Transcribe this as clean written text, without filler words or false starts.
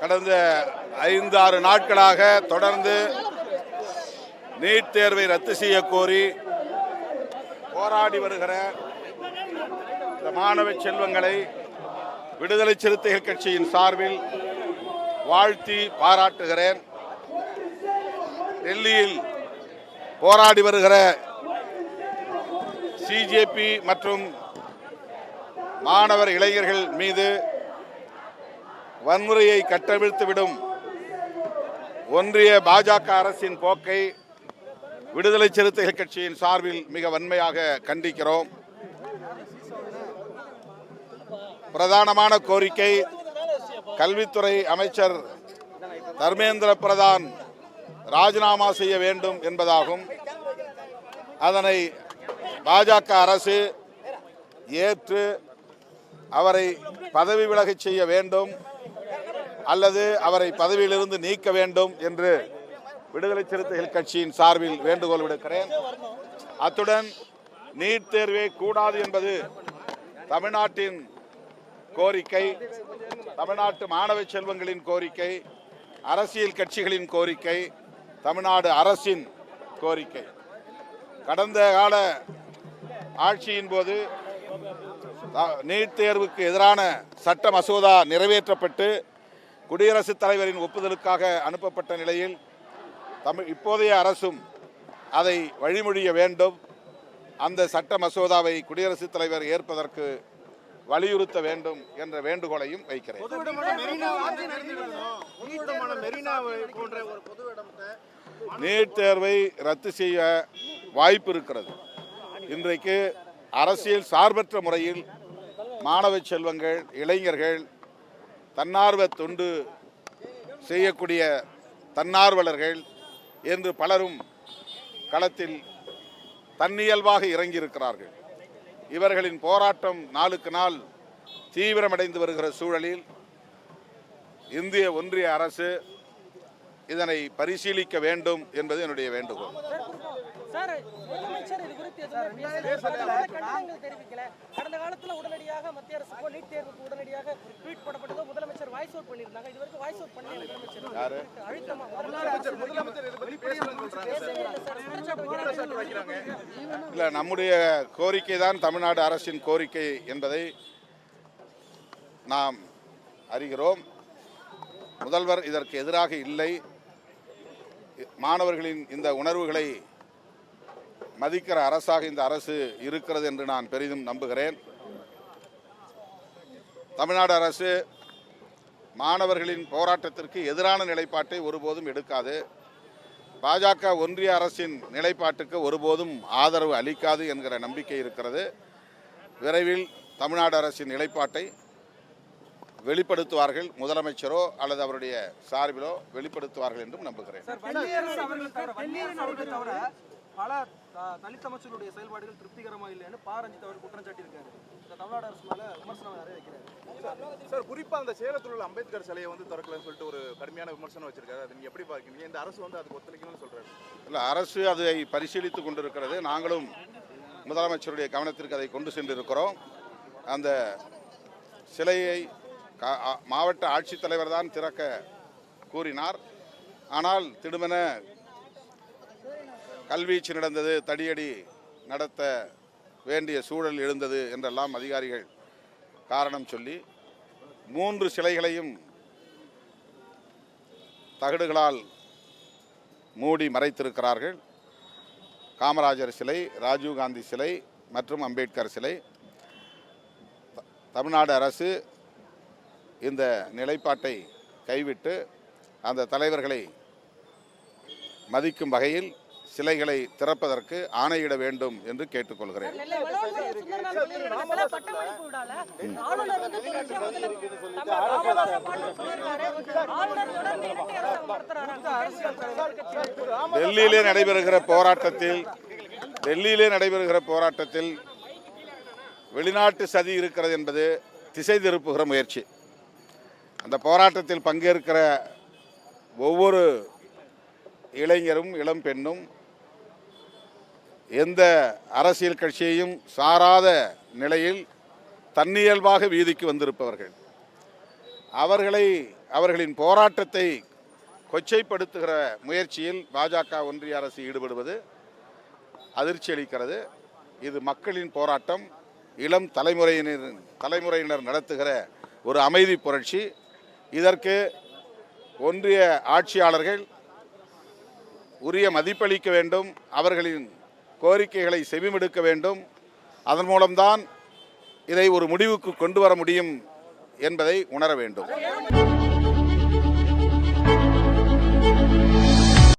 கடந்த 5-6 நாட்களாக தொடர்ந்து நீட் தேர்வை ரத்து செய்ய கோரி போராடி வருகிற இந்த மாணவ செல்வங்களை விடுதலை சிறுத்தைகள் கட்சியின் சார்பில் வாழ்த்தி பாராட்டுகிறேன். டெல்லியில் போராடி வருகிற சிஜேபி மற்றும் மாணவர் இளைஞர்கள் மீது வன்முறையை கட்டவிழ்த்துவிடும் ஒன்றிய பாஜக அரசின் போக்கை விடுதலை சிறுத்தைகள் கட்சியின் சார்பில் மிக வன்மையாக கண்டிக்கிறோம். பிரதானமான கோரிக்கை கல்வித்துறை அமைச்சர் தர்மேந்திர பிரதான் ராஜினாமா செய்ய வேண்டும் என்பதாகும். அதனை பாஜக அரசு ஏற்று அவரை பதவி விலகச் செய்ய வேண்டும் அல்லது அவரை பதவியிலிருந்து நீக்க வேண்டும் என்று விடுதலை சிறுத்தைகள் கட்சியின் சார்பில் வேண்டுகோள் விடுக்கிறேன். அத்துடன் நீட் தேர்வே கூடாது என்பது தமிழ்நாட்டின் கோரிக்கை, தமிழ்நாட்டு மாணவ செல்வங்களின் கோரிக்கை, அரசியல் கட்சிகளின் கோரிக்கை, தமிழ்நாடு அரசின் கோரிக்கை. கடந்த கால ஆட்சியின் போது நீட் தேர்வுக்கு எதிரான சட்ட மசோதா நிறைவேற்றப்பட்டு குடியரசுத் தலைவரின் ஒப்புதலுக்காக அனுப்பப்பட்ட நிலையில் இப்போதைய அரசும் அதை வழிமொழிய வேண்டும். அந்த சட்ட மசோதாவை குடியரசுத் தலைவர் ஏற்பதற்கு வலியுறுத்த வேண்டும் என்ற வேண்டுகோளையும் வைக்கிறேன். நீட் தேர்வை ரத்து செய்ய வாய்ப்பு இருக்கிறது. இன்றைக்கு அரசியல் சார்பற்ற முறையில் மாணவ செல்வங்கள், இளைஞர்கள், தன்னார்வ தொண்டு செய்யக்கூடிய தன்னார்வலர்கள் என்று பலரும் களத்தில் தன்னியல்பாக இறங்கியிருக்கிறார்கள். இவர்களின் போராட்டம் நாளுக்கு நாள் தீவிரமடைந்து வருகிற சூழலில் இந்திய ஒன்றிய அரசு இதனை பரிசீலிக்க வேண்டும் என்பது என்னுடைய வேண்டுகோள். கடந்த காலத்தில் உடனடியாக மத்திய அரசு நீட் தேர்வுக்கு உடனடியாக ட்வீட் போடப்பட்டதோ முதலமைச்சர் வாய்ஸ் அவுட் பண்ணியிருந்தாங்க. இது வரைக்கும் வாய்ஸ் அவுட் பண்ணல இல்ல, நம்முடைய கோரிக்கை தான் தமிழ்நாடு அரசின் கோரிக்கை என்பதை நாம் அறிகிறோம். முதல்வர் இதற்கு எதிராக இல்லை. மாணவர்களின் இந்த உணர்வுகளை மதிக்கிற அரசாக இந்த அரசு இருக்கிறது என்று நான் பெரிதும் நம்புகிறேன். தமிழ்நாடு அரசு மாணவர்களின் போராட்டத்திற்கு எதிரான நிலைப்பாட்டை ஒருபோதும் எடுக்காது. பாஜக ஒன்றிய அரசின் நிலைப்பாட்டுக்கு ஒருபோதும் ஆதரவு அளிக்காது என்கிற நம்பிக்கை இருக்கிறது. விரைவில் தமிழ்நாடு அரசின் நிலைப்பாட்டை வெளிப்படுத்துவார்கள். முதலமைச்சரோ அல்லது அவருடைய சார்பிலோ வெளிப்படுத்துவார்கள் என்றும் நம்புகிறேன். பல தலித் அமைச்சருடைய செயல்பாடுகள் திருப்திகரமாக இல்லைன்னு பாரஞ்சித் அவர் குற்றம் சாட்டியிருக்காரு. தமிழ்நாடு அரசு மேல விமர்சனம் நிறைய வைக்கிறார். சார், குறிப்பா அந்த சேலத்தில் உள்ள அம்பேத்கர் சிலையை திறக்கலன்னு சொல்லிட்டு ஒரு கடுமையான விமர்சனம் வச்சிருக்காரு. அதை நீங்க எப்படி பார்க்கறீங்க? இந்த அரசு அதுக்கு ஒத்துழைக்கணும்னு சொல்றாரு. இல்ல, அரசு அதை பரிசீலித்துக் கொண்டிருக்கிறது. நாங்களும் முதலமைச்சருடைய கவனத்திற்கு அதை கொண்டு சென்றிருக்கிறோம். அந்த சிலையை மாவட்ட ஆட்சித்தலைவர் தான் திறக்க கூறினார். ஆனால் திடுமென கல்வீச்சு நடந்தது, தடியடி நடத்த வேண்டிய சூழல் எழுந்தது என்றெல்லாம் அதிகாரிகள் காரணம் சொல்லி 3 சிலைகளையும் தகடுகளால் மூடி மறைத்திருக்கிறார்கள். காமராஜர் சிலை, ராஜீவ்காந்தி சிலை மற்றும் அம்பேத்கர் சிலை. தமிழ்நாடு அரசு இந்த நிலைப்பாட்டை கைவிட்டு அந்த தலைவர்களை மதிக்கும் வகையில் சிலைகளை திறப்பதற்கு ஆணையிட வேண்டும் என்று கேட்டுக்கொள்கிறேன். டெல்லியிலே நடைபெறுகிற போராட்டத்தில் வெளிநாட்டு சதி இருக்கிறது என்பது திசை திருப்புகிற முயற்சி. அந்த போராட்டத்தில் பங்கேற்கிற ஒவ்வொரு இளைஞரும் இளம் பெண்ணும் எந்த அரசியல் கட்சியையும் சாராத நிலையில் தன்னியல்பாக வீதிக்கு வந்திருப்பவர்கள். அவர்களை அவர்களின் போராட்டத்தை கொச்சைப்படுத்துகிற முயற்சியில் பாஜக ஒன்றிய அரசு ஈடுபடுவது அதிர்ச்சி அளிக்கிறது. இது மக்களின் போராட்டம், இளம் தலைமுறையினர் நடத்துகிற ஒரு அமைதி புரட்சி. இதற்கு ஒன்றிய ஆட்சியாளர்கள் உரிய மதிப்பளிக்க வேண்டும், அவர்களின் கோரிக்கைகளை செவிமடுக்க வேண்டும். அதன் மூலம்தான் இதை ஒரு முடிவுக்கு கொண்டு வர முடியும் என்பதை உணர வேண்டும்.